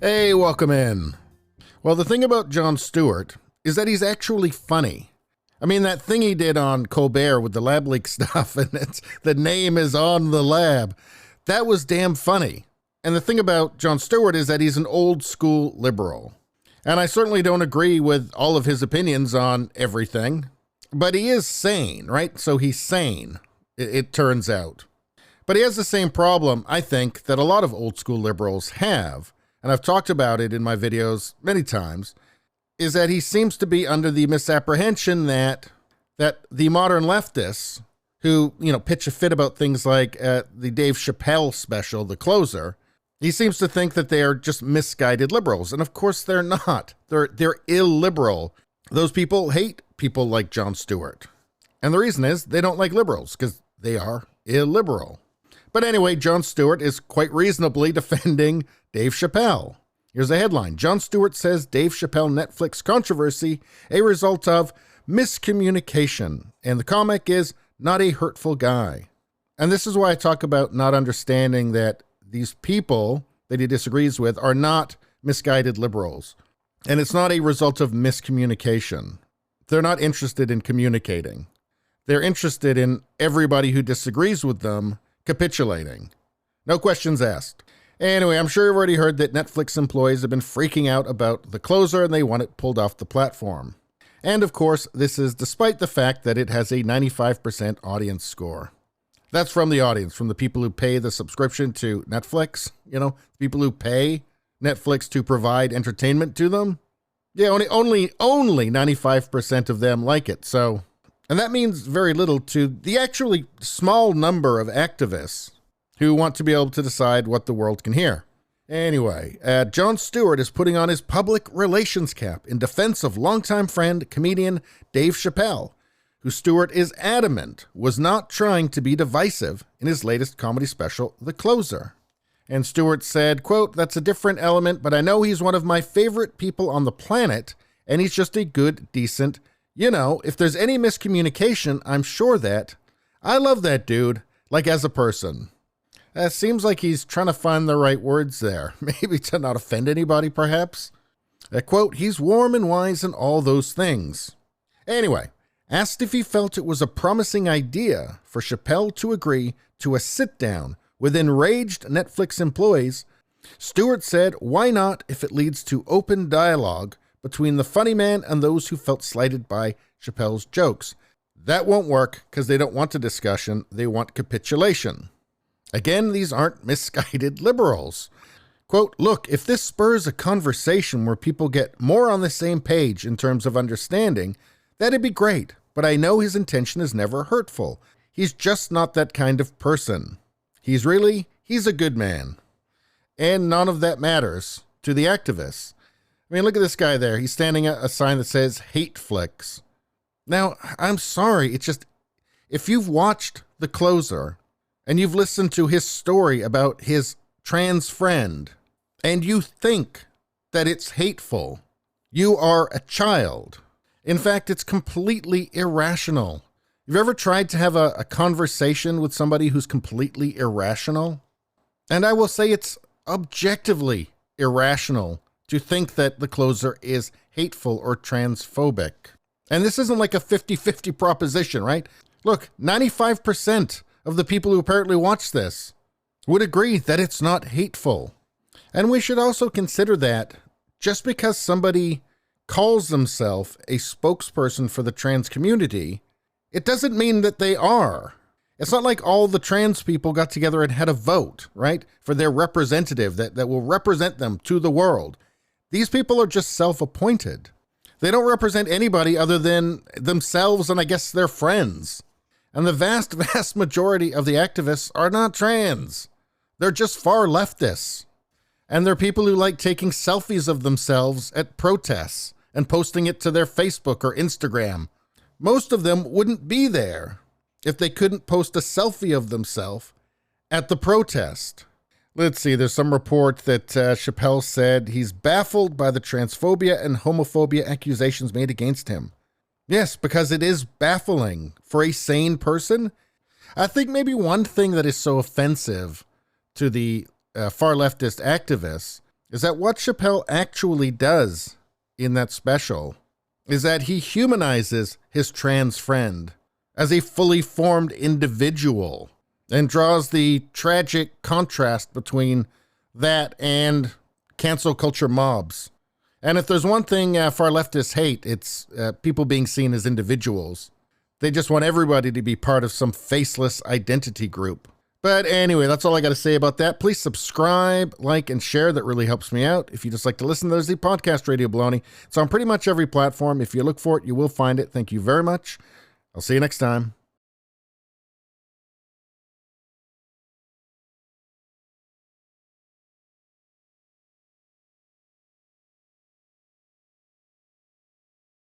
Hey, welcome in. Well, the thing about Jon Stewart is that he's actually funny. I mean, that thing he did on Colbert with the lab leak stuff, and the name is on the lab, that was damn funny. And the thing about Jon Stewart is that he's an old school liberal. And I certainly don't agree with all of his opinions on everything, but he is sane, right? So he's sane, it turns out. But he has the same problem, I think, that a lot of old school liberals have, and I've talked about it in my videos many times, is that he seems to be under the misapprehension that the modern leftists who, pitch a fit about things like the Dave Chappelle special, The Closer, he seems to think that they are just misguided liberals. And of course they're not. They're illiberal. Those people hate people like Jon Stewart. And the reason is they don't like liberals because they are illiberal. But anyway, Jon Stewart is quite reasonably defending Dave Chappelle. Here's a headline. Jon Stewart says Dave Chappelle Netflix controversy, a result of miscommunication. And the comic is not a hurtful guy. And this is why I talk about not understanding that these people that he disagrees with are not misguided liberals. And it's not a result of miscommunication. They're not interested in communicating. They're interested in everybody who disagrees with them capitulating. No questions asked. Anyway, I'm sure you've already heard that Netflix employees have been freaking out about The Closer and they want it pulled off the platform. And of course, this is despite the fact that it has a 95% audience score. That's from the audience, from the people who pay the subscription to Netflix, people who pay Netflix to provide entertainment to them. Yeah, only 95% of them like it. So, and that means very little to the actually small number of activists who want to be able to decide what the world can hear. Anyway, Jon Stewart is putting on his public relations cap in defense of longtime friend, comedian Dave Chappelle, who Stewart is adamant was not trying to be divisive in his latest comedy special, The Closer. And Stewart said, quote, "That's a different element, but I know he's one of my favorite people on the planet, and he's just a good, decent, if there's any miscommunication, I'm sure that. I love that dude, like as a person." Seems like he's trying to find the right words there. Maybe to not offend anybody, perhaps. Quote, "He's warm and wise and all those things." Anyway, asked if he felt it was a promising idea for Chappelle to agree to a sit-down with enraged Netflix employees, Stewart said, why not if it leads to open dialogue between the funny man and those who felt slighted by Chappelle's jokes. That won't work because they don't want a discussion, they want capitulation. Again, these aren't misguided liberals. Quote, "Look, if this spurs a conversation where people get more on the same page in terms of understanding, that'd be great, but I know his intention is never hurtful. He's just not that kind of person. He's a good man." And none of that matters to the activists. I mean, look at this guy there. He's standing at a sign that says hate flicks. Now, I'm sorry. It's just, if you've watched The Closer and you've listened to his story about his trans friend and you think that it's hateful, you are a child. In fact, it's completely irrational. You've ever tried to have a conversation with somebody who's completely irrational? And I will say it's objectively irrational to think that The Closer is hateful or transphobic. And this isn't like a 50-50 proposition, right? Look, 95% of the people who apparently watch this would agree that it's not hateful. And we should also consider that just because somebody calls themselves a spokesperson for the trans community, it doesn't mean that they are. It's not like all the trans people got together and had a vote, right, for their representative that will represent them to the world. These people are just self-appointed. They don't represent anybody other than themselves and I guess their friends. And the vast, vast majority of the activists are not trans. They're just far leftists. And they're people who like taking selfies of themselves at protests and posting it to their Facebook or Instagram. Most of them wouldn't be there if they couldn't post a selfie of themselves at the protest. Let's see, there's some report that Chappelle said he's baffled by the transphobia and homophobia accusations made against him. Yes, because it is baffling for a sane person. I think maybe one thing that is so offensive to the far leftist activists is that what Chappelle actually does in that special is that he humanizes his trans friend as a fully formed individual and draws the tragic contrast between that and cancel culture mobs. And if there's one thing far leftists hate, it's people being seen as individuals. They just want everybody to be part of some faceless identity group. But anyway, that's all I got to say about that. Please subscribe, like, and share. That really helps me out. If you just like to listen, there's the podcast Radio Baloney. It's on pretty much every platform. If you look for it, you will find it. Thank you very much. I'll see you next time.